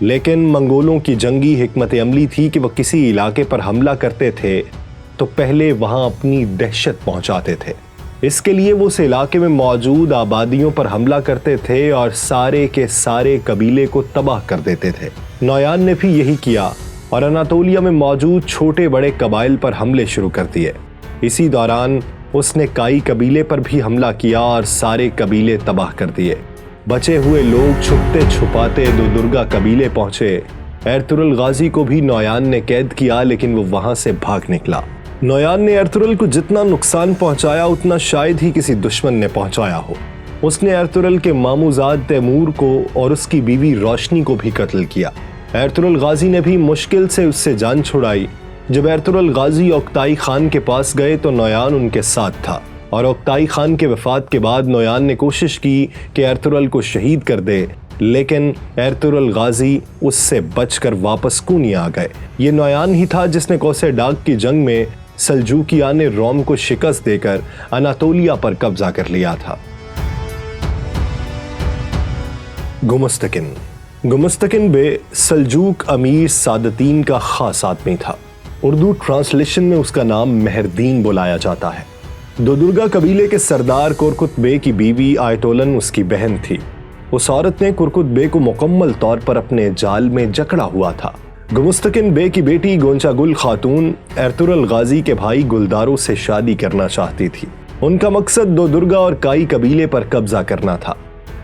لیکن منگولوں کی جنگی حکمت عملی تھی کہ وہ کسی علاقے پر حملہ کرتے تھے تو پہلے وہاں اپنی دہشت پہنچاتے تھے۔ اس کے لیے وہ اس علاقے میں موجود آبادیوں پر حملہ کرتے تھے اور سارے کے سارے قبیلے کو تباہ کر دیتے تھے۔ نویان نے بھی یہی کیا اور اناطولیہ میں موجود چھوٹے بڑے قبائل پر حملے شروع کر دیے۔ اسی دوران اس نے کائی قبیلے پر بھی حملہ کیا اور سارے قبیلے تباہ کر دیے۔ بچے ہوئے لوگ چھپتے چھپاتے دودرگا قبیلے پہنچے۔ ایرتغرل غازی کو بھی نویان نے قید کیا لیکن وہ وہاں سے بھاگ نکلا۔ نویان نے ایرتغرل کو جتنا نقصان پہنچایا اتنا شاید ہی کسی دشمن نے پہنچایا ہو۔ اس نے ایرتغرل کے ماموزاد تیمور کو اور اس کی بیوی روشنی کو بھی قتل کیا۔ ایرتغرل غازی نے بھی مشکل سے اس سے جان چھڑائی۔ جب ایرتغرل غازی اوکتائی خان کے پاس گئے تو نویان ان کے ساتھ تھا، اور اوکتائی خان کے وفات کے بعد نویان نے کوشش کی کہ ایرتغرل کو شہید کر دے، لیکن ایرتغرل غازی اس سے بچ کر واپس کونیا آ گئے۔ یہ نویان ہی تھا جس نے کوسے ڈاگ کی جنگ میں سلجوکیان روم کو شکست دے کر اناطولیہ پر قبضہ کر لیا تھا۔ گمستکن بے سلجوک امیر سادتین کا خاص آدمی تھا۔ اردو ٹرانسلیشن میں اس کا نام مہردین بلایا جاتا ہے۔ دودرگا قبیلے کے سردار کورکت بے کی بیوی آیتولن اس کی بہن تھی۔ اس عورت نے کورکت بے کو مکمل طور پر اپنے جال میں جکڑا ہوا تھا۔ گمستکن بے کی بیٹی گونچا گل خاتون ایرتغرل غازی کے بھائی گلدارو سے شادی کرنا چاہتی تھی۔ ان کا مقصد دودرگا اور کائی قبیلے پر قبضہ کرنا تھا۔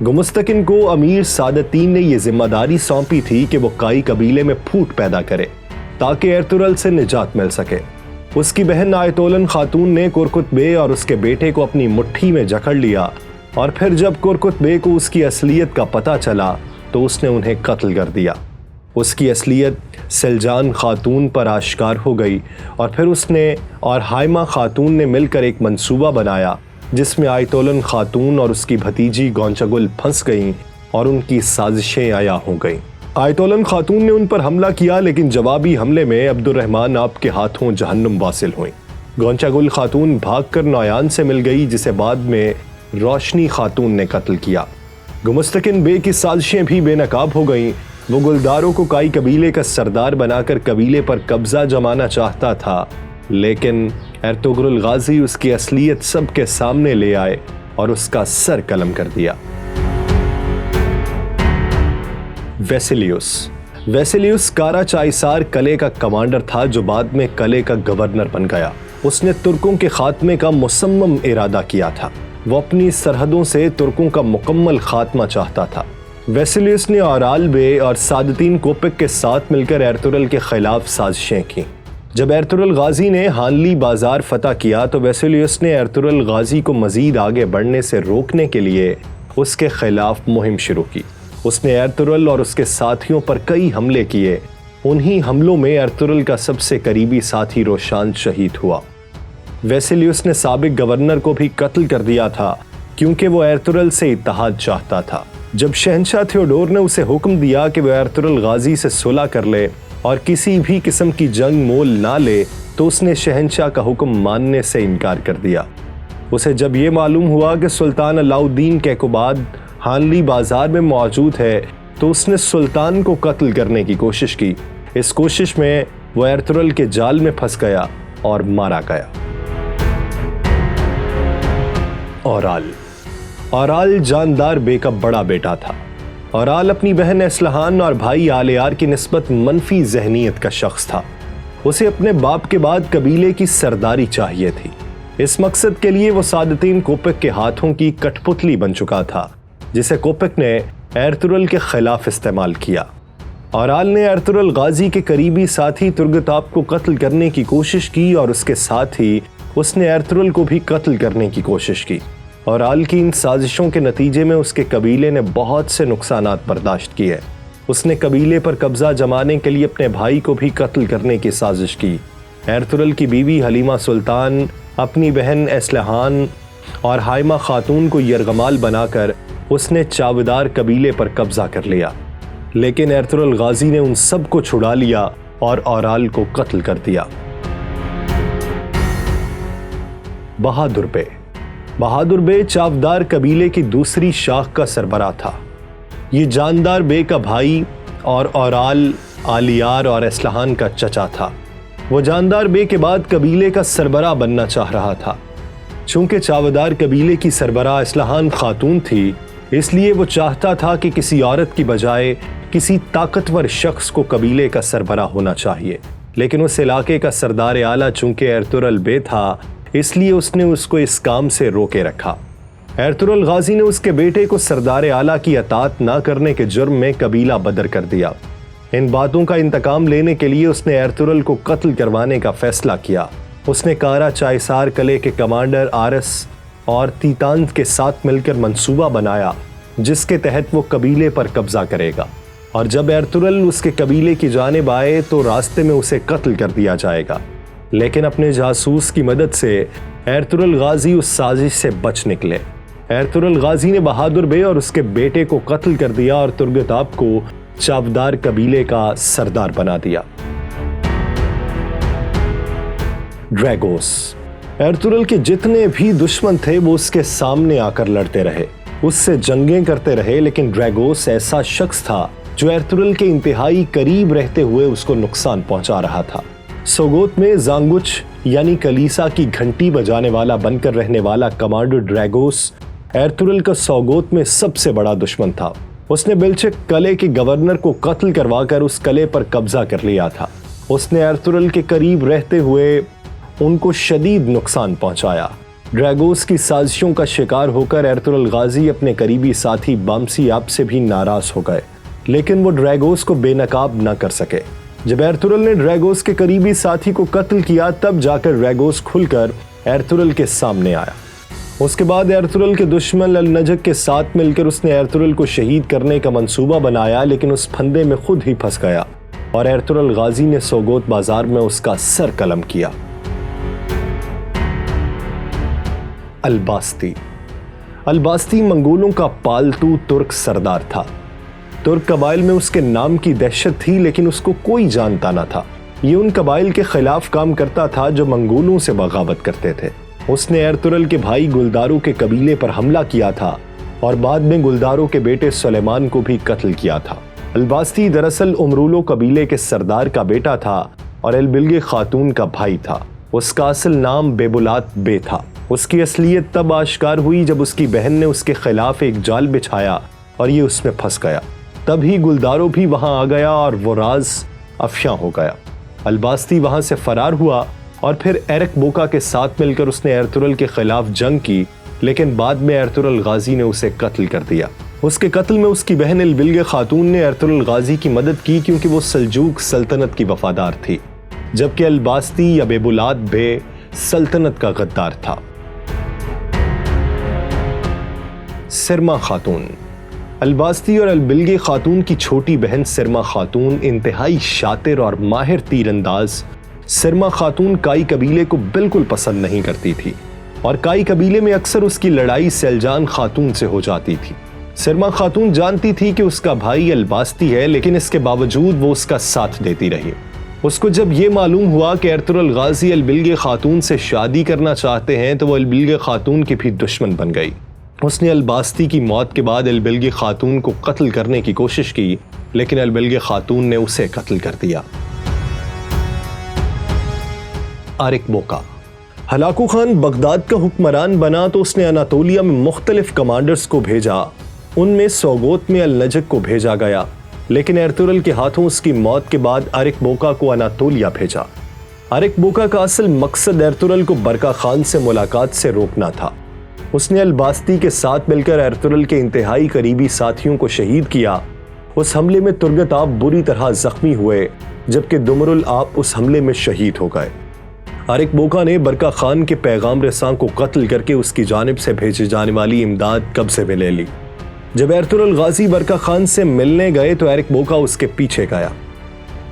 گمستکن کو امیر سادتین نے یہ ذمہ داری سونپی تھی کہ وہ کائی قبیلے میں پھوٹ پیدا کرے تاکہ ایرتغرل سے نجات مل سکے۔ اس کی بہن آیتولن خاتون نے کورکت بے اور اس کے بیٹے کو اپنی مٹھی میں جکڑ لیا، اور پھر جب کورکت بے کو اس کی اصلیت کا پتہ چلا تو اس نے انہیں قتل کر دیا۔ اس کی اصلیت سلجان خاتون پر آشکار ہو گئی، اور پھر اس نے اور ہائمہ خاتون نے مل کر ایک منصوبہ بنایا جس میں آیتولن خاتون اور اس کی بھتیجی گونچاگل پھنس گئیں اور ان کی سازشیں عیاں ہو گئیں۔ آیتولن خاتون نے ان پر حملہ کیا، لیکن جوابی حملے میں عبد الرحمن آپ کے ہاتھوں جہنم واصل ہوئیں۔ گونچاگل خاتون بھاگ کر نویان سے مل گئی، جسے بعد میں روشنی خاتون نے قتل کیا۔ گمستکن بے کی سازشیں بھی بے نقاب ہو گئیں۔ وہ گلدارو کو کائی قبیلے کا سردار بنا کر قبیلے پر قبضہ جمانا چاہتا تھا، لیکن ایرتغرل غازی اس کی اصلیت سب کے سامنے لے آئے اور اس کا سر قلم کر دیا۔ ویسیلیوس کارا چائسار قلعے کا کمانڈر تھا جو بعد میں قلعے کا گورنر بن گیا۔ اس نے ترکوں کے خاتمے کا مصمم ارادہ کیا تھا۔ وہ اپنی سرحدوں سے ترکوں کا مکمل خاتمہ چاہتا تھا۔ ویسیلیوس نے اورال بے اور سادتین کوپک کے ساتھ مل کر ایرتغرل کے خلاف سازشیں کیں۔ جب ایرتغرل غازی نے ہانلی بازار فتح کیا تو ویسیلیوس نے ایرتغرل غازی کو مزید آگے بڑھنے سے روکنے کے لیے اس کے خلاف مہم شروع کی۔ اس نے ایرتغرل اور اس کے ساتھیوں پر کئی حملے کیے۔ انہی حملوں میں ایرتغرل کا سب سے قریبی ساتھی روشان شہید ہوا۔ ویسیلیوس نے سابق گورنر کو بھی قتل کر دیا تھا کیونکہ وہ ایرتغرل سے اتحاد چاہتا تھا۔ جب شہنشاہ تھیوڈور نے اسے حکم دیا کہ وہ ایرتغرل غازی سے صلح کر لے اور کسی بھی قسم کی جنگ مول نہ لے تو اس نے شہنشاہ کا حکم ماننے سے انکار کر دیا۔ اسے جب یہ معلوم ہوا کہ سلطان علاؤ الدین کیقوباد ہانلی بازار میں موجود ہے تو اس نے سلطان کو قتل کرنے کی کوشش کی۔ اس کوشش میں وہ ایرتغرل کے جال میں پھنس گیا اور مارا گیا۔ اورال جاندار بے کا بڑا بیٹا تھا۔ اورال اپنی بہن اسلحان اور بھائی آلیار کی نسبت منفی ذہنیت کا شخص تھا۔ اسے اپنے باپ کے بعد قبیلے کی سرداری چاہیے تھی۔ اس مقصد کے لیے وہ سادتین کوپک کے ہاتھوں کی کٹ پتلی بن چکا تھا، جسے کوپک نے ایرتغرل کے خلاف استعمال کیا۔ اورال نے ایرتغرل غازی کے قریبی ساتھی ترگتاپ کو قتل کرنے کی کوشش کی اور اس کے ساتھ ہی اس نے ایرتغرل کو بھی قتل کرنے کی کوشش کی۔ اورال کی ان سازشوں کے نتیجے میں اس کے قبیلے نے بہت سے نقصانات برداشت کیے۔ اس نے قبیلے پر قبضہ جمانے کے لیے اپنے بھائی کو بھی قتل کرنے کی سازش کی۔ ایرتغرل کی بیوی حلیمہ سلطان، اپنی بہن اسلحان اور ہائمہ خاتون کو یرغمال بنا کر اس نے چاودار قبیلے پر قبضہ کر لیا، لیکن ایرتغرل غازی نے ان سب کو چھڑا لیا اور اورال کو قتل کر دیا۔ بہادر بے چاودار قبیلے کی دوسری شاخ کا سربراہ تھا۔ یہ جاندار بے کا بھائی اور اورال، آلیار اور اسلحان کا چچا تھا۔ وہ جاندار بے کے بعد قبیلے کا سربراہ بننا چاہ رہا تھا۔ چونکہ چاودار قبیلے کی سربراہ اسلحان خاتون تھی، اس لیے وہ چاہتا تھا کہ کسی عورت کی بجائے کسی طاقتور شخص کو قبیلے کا سربراہ ہونا چاہیے، لیکن اس علاقے کا سردار اعلیٰ چونکہ ارطغرل بے تھا، اس لیے اس نے اس کو اس کام سے روکے رکھا۔ ارطغرل غازی نے اس کے بیٹے کو سردار اعلیٰ کی اطاعت نہ کرنے کے جرم میں قبیلہ بدر کر دیا۔ ان باتوں کا انتقام لینے کے لیے اس نے ارطغرل کو قتل کروانے کا فیصلہ کیا۔ اس نے کارا چائسار قلعے کے کمانڈر آرس اور تیتانت کے ساتھ مل کر منصوبہ بنایا، جس کے تحت وہ قبیلے پر قبضہ کرے گا، اور جب ارطغرل اس کے قبیلے کی جانب آئے تو راستے میں اسے قتل کر دیا جائے گا۔ لیکن اپنے جاسوس کی مدد سے ارطغرل غازی اس سازش سے بچ نکلے۔ ارطغرل غازی نے بہادر بے اور اس کے بیٹے کو قتل کر دیا اور ترگتاب کو چاودار قبیلے کا سردار بنا دیا۔ ڈریگوس، ارطغرل کے جتنے بھی دشمن تھے وہ اس کے سامنے آ کر لڑتے رہے، اس سے جنگیں کرتے رہے، لیکن ڈریگوس ایسا شخص تھا جو ارطغرل کے انتہائی قریب رہتے ہوئے اس کو نقصان پہنچا رہا تھا۔ سوگوت میں زانگوچ یعنی کلیسا کی گھنٹی بجانے والا بن کر رہنے والا کمانڈر ڈریگوس ارطغرل کا سوگوت میں سب سے بڑا دشمن تھا۔ اس نے بلچک قلعے کے گورنر کو قتل کروا کر اس قلعے پر قبضہ کر لیا تھا۔ اس نے ارطغرل کے قریب رہتے ہوئے ان کو شدید نقصان پہنچایا۔ ڈریگوس کی سازشوں کا شکار ہو کر ارطغرل غازی اپنے قریبی ساتھی بامسی آپ سے بھی ناراض ہو گئے، لیکن وہ ڈریگوس کو بے نقاب نہ کر سکے۔ جب ارطغرل نے ڈریگوس کے قریبی ساتھی کو قتل کیا تب جا کر ڈریگوس کھل کر ارطغرل کے سامنے آیا۔ اس کے بعد ارطغرل کے دشمن النجک کے ساتھ مل کر اس نے ارطغرل کو شہید کرنے کا منصوبہ بنایا، لیکن اس پھندے میں خود ہی پھنس گیا اور ارطغرل غازی نے سوگوت بازار میں اس کا سر قلم کیا۔ الباستی، الباستی منگولوں کا پالتو ترک سردار تھا۔ ترک قبائل میں اس کے نام کی دہشت تھی، لیکن اس کو کوئی جانتا نہ تھا۔ یہ ان قبائل کے خلاف کام کرتا تھا جو منگولوں سے بغاوت کرتے تھے۔ اس نے ارطغرل کے بھائی گلدارو کے قبیلے پر حملہ کیا تھا اور بعد میں گلدارو کے بیٹے سلیمان کو بھی قتل کیا تھا۔ الباستی دراصل امرولو قبیلے کے سردار کا بیٹا تھا اور البلگے خاتون کا بھائی تھا۔ اس کا اصل نام بیبولات بے تھا۔ اس کی اصلیت تب آشکار ہوئی جب اس کی بہن نے اس کے خلاف ایک جال بچھایا اور یہ اس میں پھنس گیا۔ تب ہی گلدارو بھی وہاں آ گیا اور وہ راز افشاں ہو گیا۔ الباستی وہاں سے فرار ہوا اور پھر ایرک بوکا کے ساتھ مل کر اس نے ارطغرل کے خلاف جنگ کی، لیکن بعد میں ارطغرل غازی نے اسے قتل کر دیا۔ اس کے قتل میں اس کی بہن البلگے خاتون نے ارطغرل غازی کی مدد کی کیونکہ وہ سلجوق سلطنت کی وفادار تھی، جبکہ الباستی یا بیبولات بے سلطنت کا غدار تھا۔ سرما خاتون، الباستی اور البلگے خاتون کی چھوٹی بہن سرما خاتون انتہائی شاطر اور ماہر تیر انداز۔ سرما خاتون کائی قبیلے کو بالکل پسند نہیں کرتی تھی اور کائی قبیلے میں اکثر اس کی لڑائی سیلجان خاتون سے ہو جاتی تھی۔ سرما خاتون جانتی تھی کہ اس کا بھائی الباستی ہے، لیکن اس کے باوجود وہ اس کا ساتھ دیتی رہی۔ اس کو جب یہ معلوم ہوا کہ ارطغرل غازی البلگے خاتون سے شادی کرنا چاہتے ہیں تو وہ البلگے خاتون کی بھی دشمن بن گئی۔ اس نے الباستی کی موت کے بعد البلگے خاتون کو قتل کرنے کی کوشش کی، لیکن البلگے خاتون نے اسے قتل کر دیا۔ آرک بوکا، ہلاکو خان بغداد کا حکمران بنا تو اس نے اناطولیہ میں مختلف کمانڈرز کو بھیجا۔ ان میں سوگوت میں النجک کو بھیجا گیا، لیکن ارطغرل کے ہاتھوں اس کی موت کے بعد آرک بوکا کو اناطولیہ بھیجا۔ آرک بوکا کا اصل مقصد ارطغرل کو برقا خان سے ملاقات سے روکنا تھا۔ اس نے الباستی کے ساتھ مل کر ارطغرل کے انتہائی قریبی ساتھیوں کو شہید کیا۔ اس حملے میں ترگت آپ بری طرح زخمی ہوئے، جبکہ دمرل آپ اس حملے میں شہید ہو گئے۔ آرک بوکا نے برقا خان کے پیغام رساں کو قتل کر کے اس کی جانب سے بھیجی جانے والی امداد قبضے میں لے لی۔ جب ارطغرل غازی برقا خان سے ملنے گئے تو آرک بوکا اس کے پیچھے گیا۔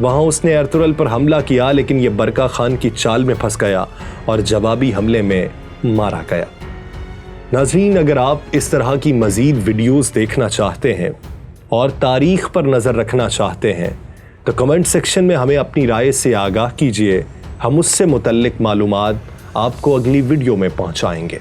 وہاں اس نے ارطغرل پر حملہ کیا، لیکن یہ برقا خان کی چال میں پھنس گیا اور جوابی حملے میں مارا گیا۔ ناظرین، اگر آپ اس طرح کی مزید ویڈیوز دیکھنا چاہتے ہیں اور تاریخ پر نظر رکھنا چاہتے ہیں تو کمنٹ سیکشن میں ہمیں اپنی رائے سے آگاہ کیجیے۔ ہم اس سے متعلق معلومات آپ کو اگلی ویڈیو میں پہنچائیں گے۔